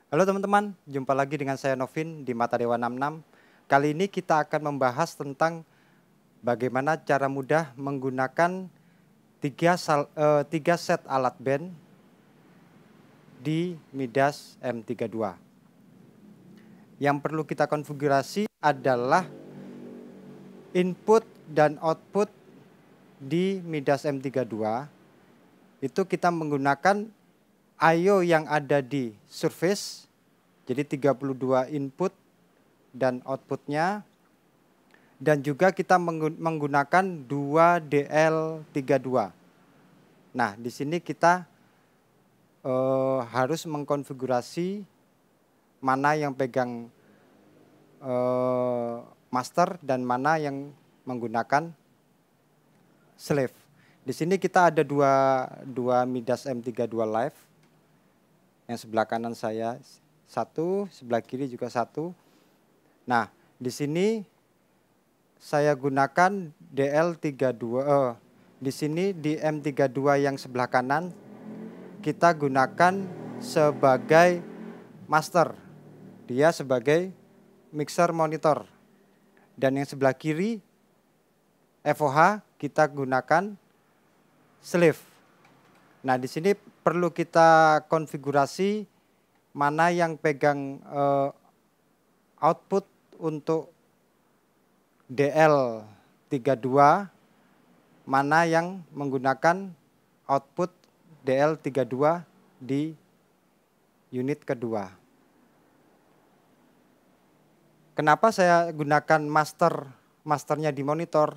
Halo teman-teman, jumpa lagi dengan saya Novin di Mata Dewa 66. Kali ini kita akan membahas tentang bagaimana cara mudah menggunakan tiga set alat band di Midas M32. Yang perlu kita konfigurasi adalah input dan output di Midas M32. Itu kita menggunakan I/O yang ada di surface, jadi 32 input dan outputnya, dan juga kita menggunakan 2 DL32. Nah, di sini kita harus mengkonfigurasi mana yang pegang master dan mana yang menggunakan slave. Di sini kita ada dua Midas M32 live. Yang sebelah kanan saya satu, sebelah kiri juga satu. Nah, di sini saya gunakan DL32. Di sini di M32 yang sebelah kanan kita gunakan sebagai master. Dia sebagai mixer monitor. Dan yang sebelah kiri FOH kita gunakan slave. Nah, di sini perlu kita konfigurasi mana yang pegang output untuk DL32, mana yang menggunakan output DL32 di unit kedua. Kenapa saya gunakan masternya di monitor?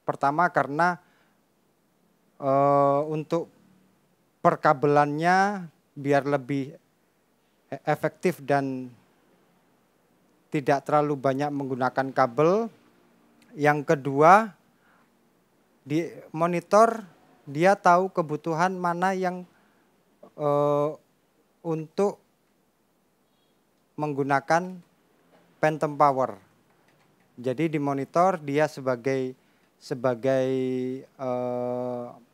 Pertama karena untuk perkabelannya biar lebih efektif dan tidak terlalu banyak menggunakan kabel. Yang kedua, di monitor dia tahu kebutuhan mana yang untuk menggunakan phantom power. Jadi di monitor dia sebagai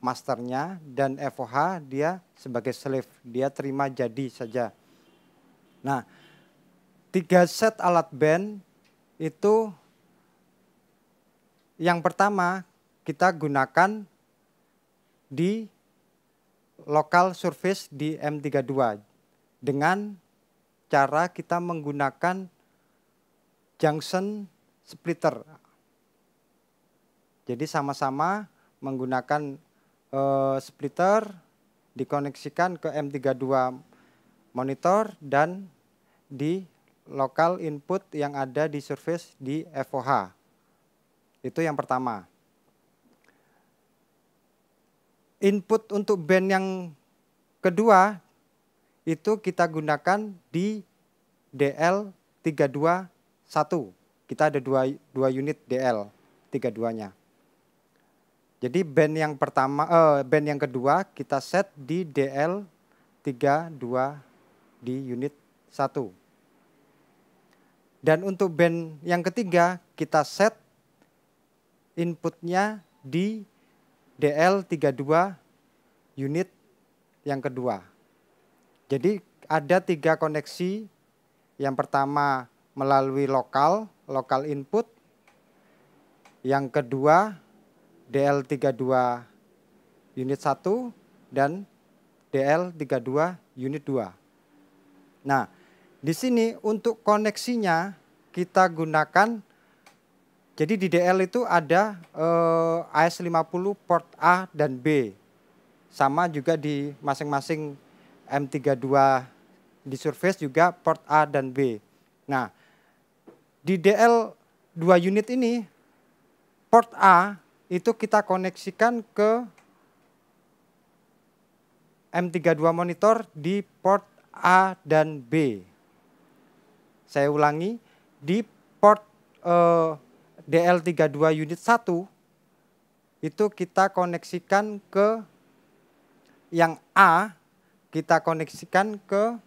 masternya, dan FOH dia sebagai slave, dia terima jadi saja. Nah, 3 set alat band itu yang pertama kita gunakan di local surface di M32 dengan cara kita menggunakan junction splitter. Jadi sama-sama menggunakan splitter, dikoneksikan ke M32 monitor dan di local input yang ada di surface di FOH. Itu yang pertama. Input untuk band yang kedua itu kita gunakan di DL32 1. Kita ada dua unit DL32-nya. Jadi band yang kedua kita set di DL32 di unit 1. Dan untuk band yang ketiga kita set inputnya di DL32 unit yang kedua. Jadi ada 3 koneksi. Yang pertama melalui lokal input. Yang kedua DL32 unit 1 dan DL32 unit 2. Nah, di sini untuk koneksinya kita gunakan, jadi di DL itu ada AS50 port A dan B. Sama juga di masing-masing M32 di surface juga port A dan B. Nah, di DL2 unit ini port A itu kita koneksikan ke M32 monitor di port A dan B. Saya ulangi, di port DL32 unit 1 itu kita koneksikan ke yang A, kita koneksikan ke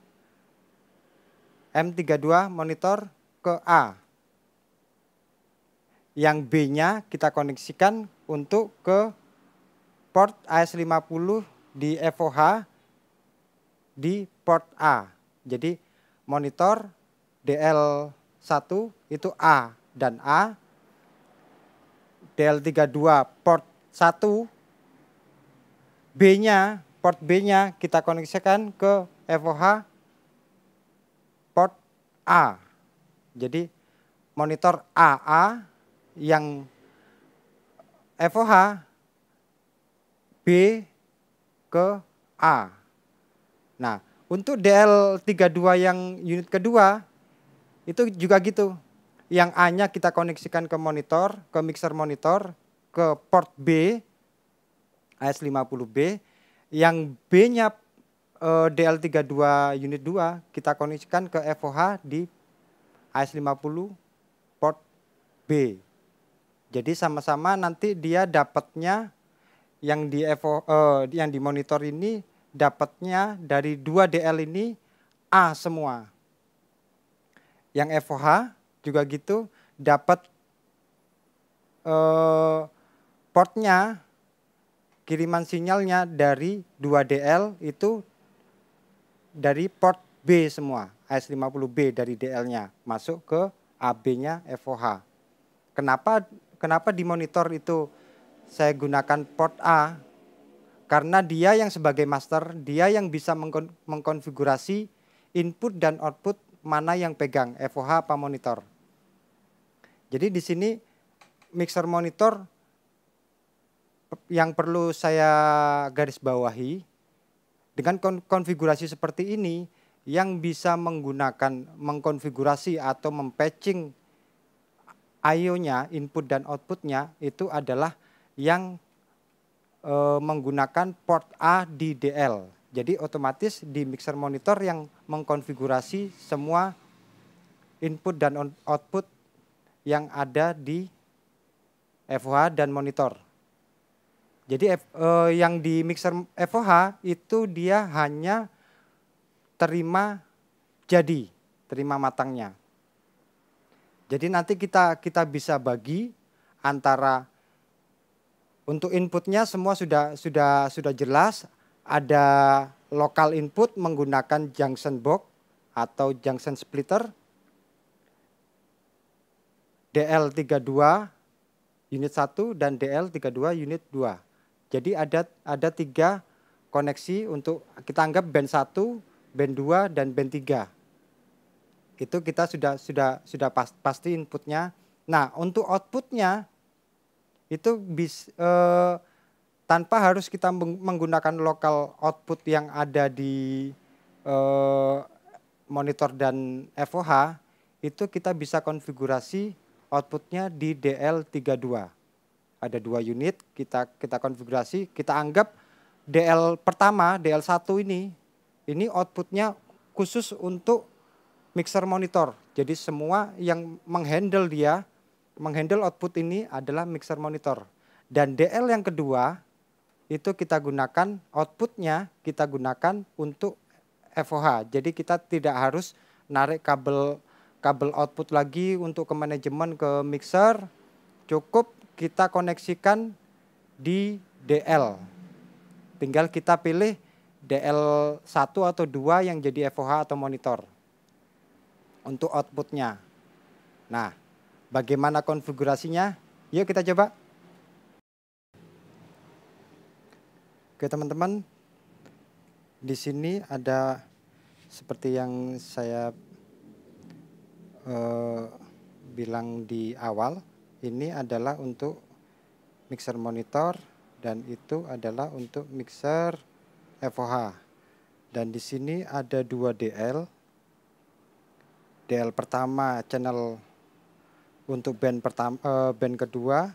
M32 monitor ke A. Yang B-nya kita koneksikan untuk ke port AS50 di FOH di port A. Jadi monitor DL1 itu A dan A, DL32 port 1, B-nya, port B-nya kita koneksikan ke FOH port A. Jadi monitor AA yang FOH B ke A. Nah, untuk DL32 yang unit kedua itu juga gitu. Yang A-nya kita koneksikan ke monitor, ke mixer monitor, ke port B AS50B, yang B-nya DL32 unit 2 kita koneksikan ke FOH di AS50 port B. Jadi sama-sama nanti dia dapatnya yang yang di monitor ini dapatnya dari 2 DL ini A semua. Yang FOH juga gitu dapat portnya, kiriman sinyalnya dari 2 DL itu dari port B semua, AS50B dari DL-nya masuk ke AB-nya FOH. Kenapa di monitor itu saya gunakan port A? Karena dia yang sebagai master, dia yang bisa mengkonfigurasi input dan output mana yang pegang, FOH apa monitor. Jadi di sini mixer monitor yang perlu saya garis bawahi, dengan konfigurasi seperti ini yang bisa mengkonfigurasi atau mempatching I/O-nya, input dan outputnya itu adalah yang menggunakan port A di DL. Jadi otomatis di mixer monitor yang mengkonfigurasi semua input dan output yang ada di FOH dan monitor. Jadi yang di mixer FOH itu dia hanya terima matangnya. Jadi nanti kita bisa bagi antara untuk inputnya semua sudah jelas, ada local input menggunakan junction box atau junction splitter DL32 unit 1 dan DL32 unit 2. Jadi ada 3 koneksi untuk kita anggap band 1, band 2 dan band 3. Itu kita sudah pasti inputnya. Nah, untuk outputnya itu tanpa harus kita menggunakan local output yang ada di monitor dan FOH, itu kita bisa konfigurasi outputnya di DL32. Ada 2 unit, kita konfigurasi, kita anggap DL pertama, DL1 ini outputnya khusus untuk mixer monitor. Jadi semua yang menghandle output ini adalah mixer monitor. Dan DL yang kedua itu kita gunakan outputnya, kita gunakan untuk FOH. Jadi kita tidak harus narik kabel output lagi untuk ke manajemen, ke mixer, cukup kita koneksikan di DL. Tinggal kita pilih DL1 atau 2 yang jadi FOH atau monitor untuk outputnya. Nah, bagaimana konfigurasinya? Yuk kita coba. Oke teman-teman, di sini ada seperti yang saya bilang di awal, ini adalah untuk mixer monitor dan itu adalah untuk mixer FOH. Dan di sini ada 2 DL. DL pertama channel untuk band kedua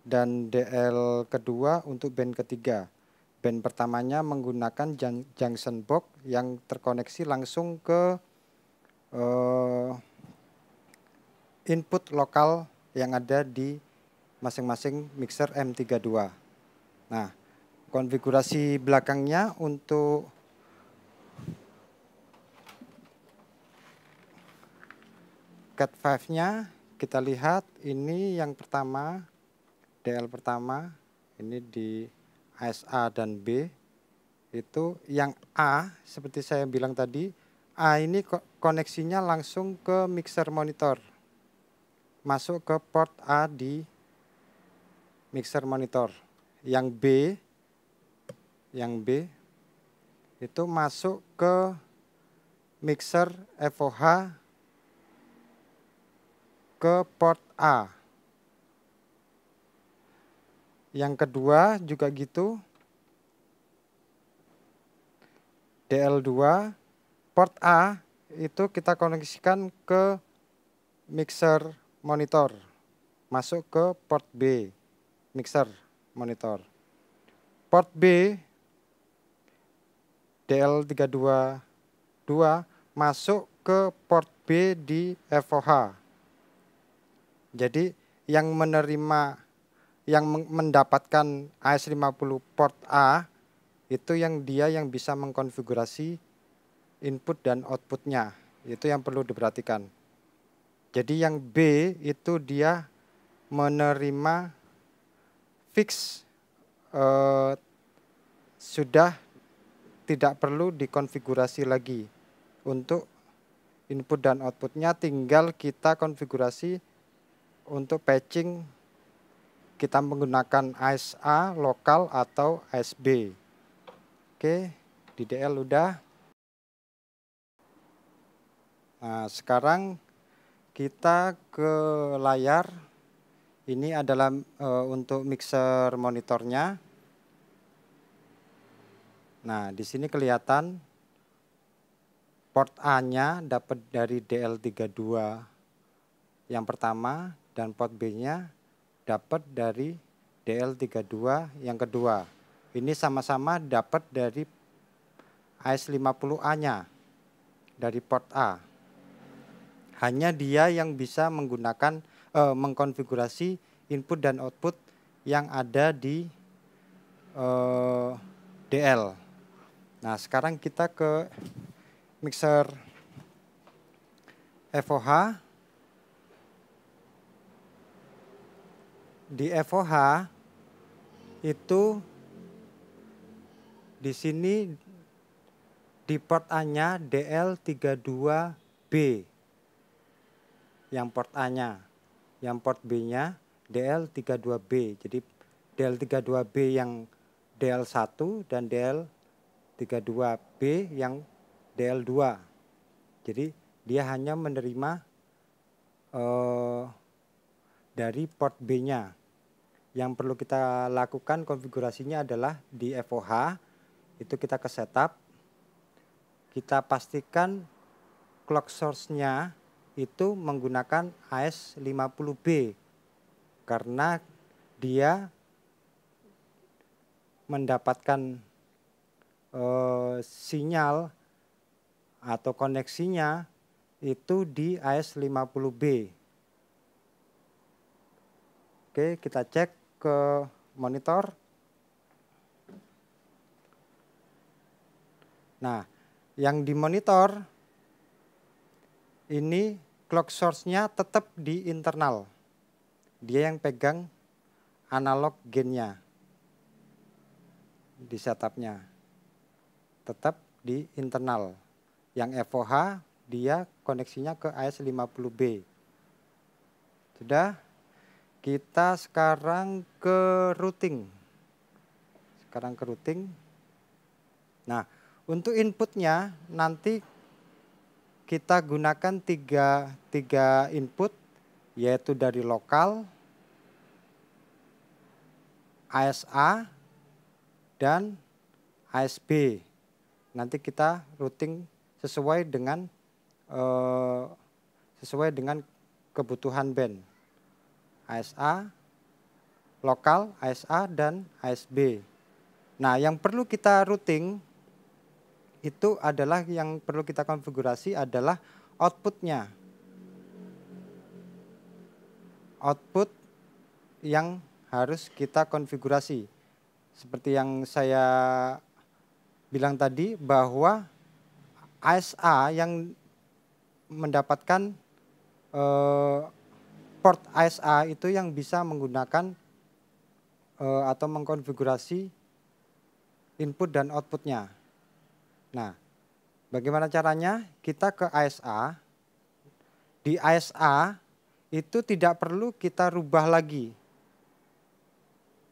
dan DL kedua untuk band ketiga. Band pertamanya menggunakan junction box yang terkoneksi langsung ke input lokal yang ada di masing-masing mixer M32. Nah, konfigurasi belakangnya untuk Cat 5-nya kita lihat ini yang pertama, DL pertama, ini di ASA dan B. Itu yang A seperti saya bilang tadi A ini koneksinya langsung ke mixer monitor. Masuk ke port A di mixer monitor. Yang B itu masuk ke mixer FOH ke port A. Yang kedua juga gitu. DL2 port A itu kita koneksikan ke mixer monitor. Masuk ke port B, mixer monitor. Port B DL322 masuk ke port B di FOH. Jadi yang mendapatkan AS50 port A itu dia yang bisa mengkonfigurasi input dan outputnya. Itu yang perlu diperhatikan. Jadi yang B itu dia menerima fix, sudah tidak perlu dikonfigurasi lagi. Untuk input dan outputnya tinggal kita konfigurasi untuk patching, kita menggunakan ASA lokal atau ASB. Oke, di DL udah. Nah, sekarang kita ke layar. Ini adalah untuk mixer monitornya. Nah, di sini kelihatan port A-nya dapat dari DL32 yang pertama dan port B-nya dapat dari DL32 yang kedua. Ini sama-sama dapat dari AS50A-nya dari port A. Hanya dia yang bisa menggunakan mengkonfigurasi input dan output yang ada di DL. Nah, sekarang kita ke mixer FOH. Di FOH itu di sini di port A-nya DL32B. Yang port A-nya, yang port B-nya DL32B. Jadi DL32B yang DL1 dan DL32B yang DL2. Jadi dia hanya menerima dari port B-nya. Yang perlu kita lakukan konfigurasinya adalah di FOH, itu kita ke setup, kita pastikan clock source-nya itu menggunakan AS50B karena dia mendapatkan sinyal atau koneksinya itu di AS50B. Oke, kita cek ke monitor. Nah, yang di monitor ini clock source-nya tetap di internal. Dia yang pegang analog gain-nya di setup-nya. Tetap di internal. Yang FOH dia koneksinya ke AS50B. Sudah, kita sekarang ke routing. Nah, untuk inputnya nanti kita gunakan tiga input, yaitu dari lokal, ASA, dan ASB. Nanti kita routing sesuai dengan kebutuhan band. ASA, lokal, ASA, dan ASB. Nah, yang perlu kita routing itu adalah yang perlu kita konfigurasi adalah outputnya. Output yang harus kita konfigurasi. Seperti yang saya bilang tadi bahwa ASA yang mendapatkan port ASA itu yang bisa menggunakan atau mengkonfigurasi input dan outputnya. Nah, Bagaimana caranya? Kita ke ASA. Di ASA itu tidak perlu kita rubah lagi.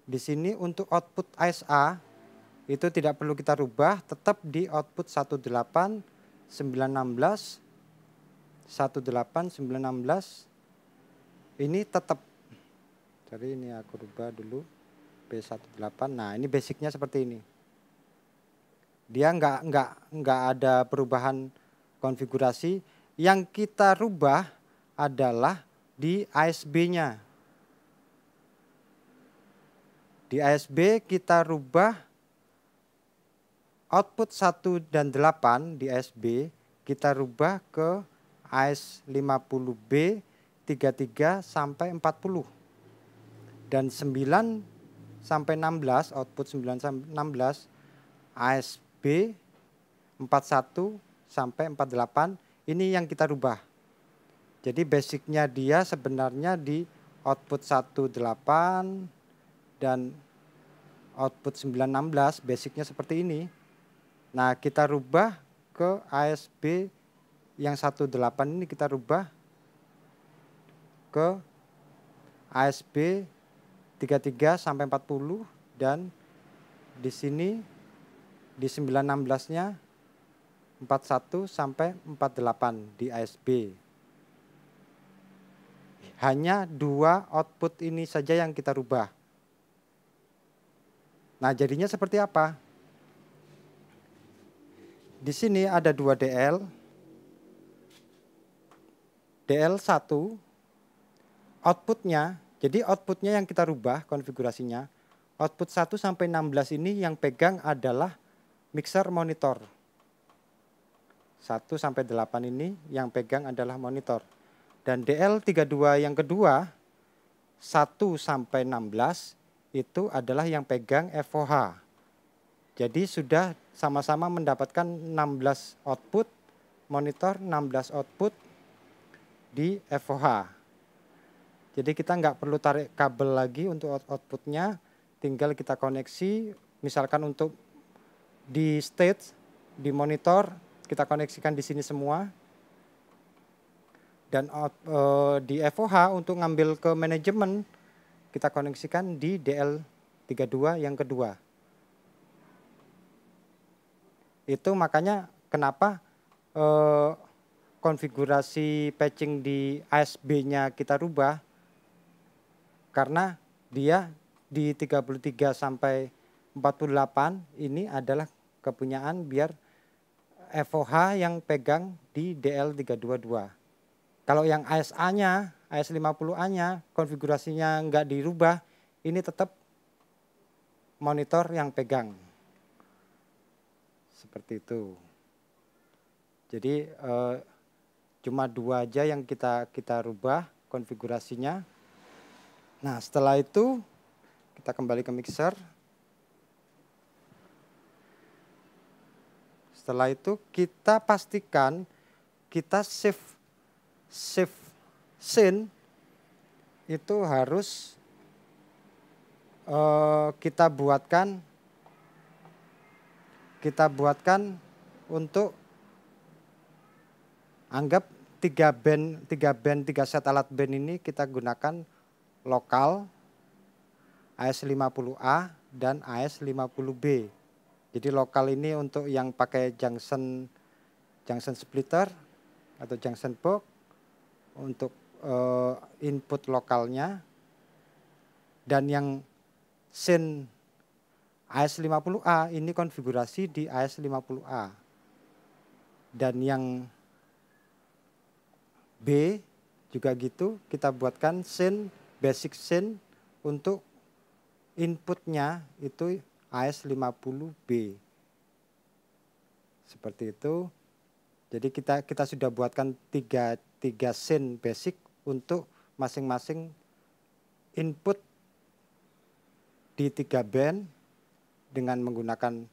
Di sini untuk output ASA itu tidak perlu kita rubah, tetap di output 18916 18916 ini tetap. Jadi ini aku rubah dulu B18. Nah, ini basicnya seperti ini. Dia nggak ada perubahan konfigurasi. Yang kita rubah adalah di ASB-nya. Di ASB kita rubah output 1 dan 8 di ASB, kita rubah ke AS50B 33 sampai 40. Dan 9 sampai 16, output 9 sampai 16, ASB 41 sampai 48, ini yang kita rubah. Jadi basicnya dia sebenarnya di output 18 dan output 916, basicnya seperti ini. Nah, kita rubah ke ASB yang 18 ini, kita rubah ke ASB 33 sampai 40, dan di sini di 916-nya 41 sampai 48 di ASB. Hanya 2 output ini saja yang kita rubah. Nah, jadinya seperti apa? Di sini ada 2 DL. DL1 outputnya, jadi outputnya yang kita rubah konfigurasinya, output 1 sampai 16 ini yang pegang adalah mixer monitor. 1 sampai 8 ini yang pegang adalah monitor. Dan DL32 yang kedua, 1 sampai 16 itu adalah yang pegang FOH. Jadi sudah sama-sama mendapatkan 16 output monitor, 16 output di FOH. Jadi kita nggak perlu tarik kabel lagi untuk outputnya, tinggal kita koneksi, misalkan untuk di stage, di monitor, kita koneksikan di sini semua. Dan di FOH untuk ngambil ke manajemen, kita koneksikan di DL32 yang kedua. Itu makanya kenapa konfigurasi patching di ASB-nya kita rubah, karena dia di 33 sampai 48 ini adalah kepunyaan biar FOH yang pegang di DL322. Kalau yang ASA-nya, AS50A-nya konfigurasinya nggak dirubah, ini tetap monitor yang pegang. Seperti itu. Jadi cuma 2 aja yang kita rubah konfigurasinya. Nah, setelah itu kita kembali ke mixer. Setelah itu kita pastikan kita save scene itu harus kita buatkan untuk anggap 3 set alat band ini kita gunakan lokal, AS50A dan AS50B. Jadi lokal ini untuk yang pakai junction splitter atau junction box untuk input lokalnya, dan yang scene AS50A ini konfigurasi di AS50A. Dan yang B juga gitu, kita buatkan scene, basic scene untuk inputnya itu AS50B. Seperti itu. Jadi kita sudah buatkan tiga scene basic untuk masing-masing input di 3 band dengan menggunakan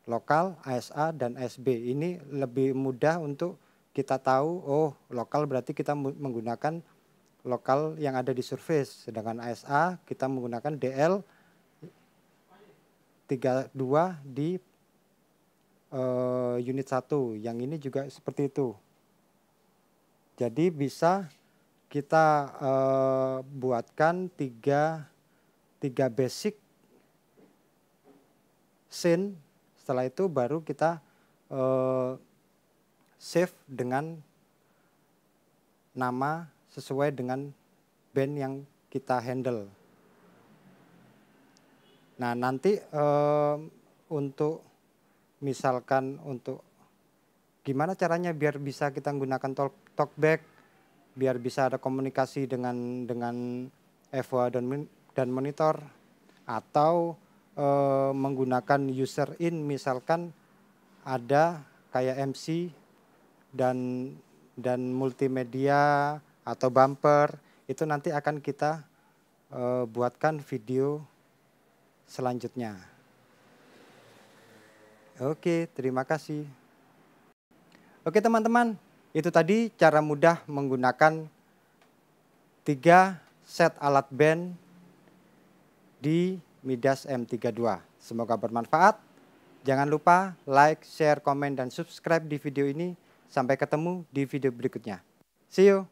lokal, ASA, dan SB. Ini lebih mudah untuk kita tahu, oh lokal berarti kita menggunakan lokal yang ada di surface, sedangkan ASA kita menggunakan DL32 di unit 1, yang ini juga seperti itu. Jadi bisa kita buatkan tiga basic scene. Setelah itu baru kita save dengan nama sesuai dengan band yang kita handle. Nah, nanti untuk misalkan untuk gimana caranya biar bisa kita menggunakan talkback, biar bisa ada komunikasi dengan Evo dan monitor, atau menggunakan user in, misalkan ada kayak MC dan multimedia atau bumper, itu nanti akan kita buatkan video selanjutnya. Oke, terima kasih. Oke teman-teman, itu tadi cara mudah menggunakan 3 set alat band di Midas M32. Semoga bermanfaat. Jangan lupa like, share, komen, dan subscribe di video ini. Sampai ketemu di video berikutnya. See you.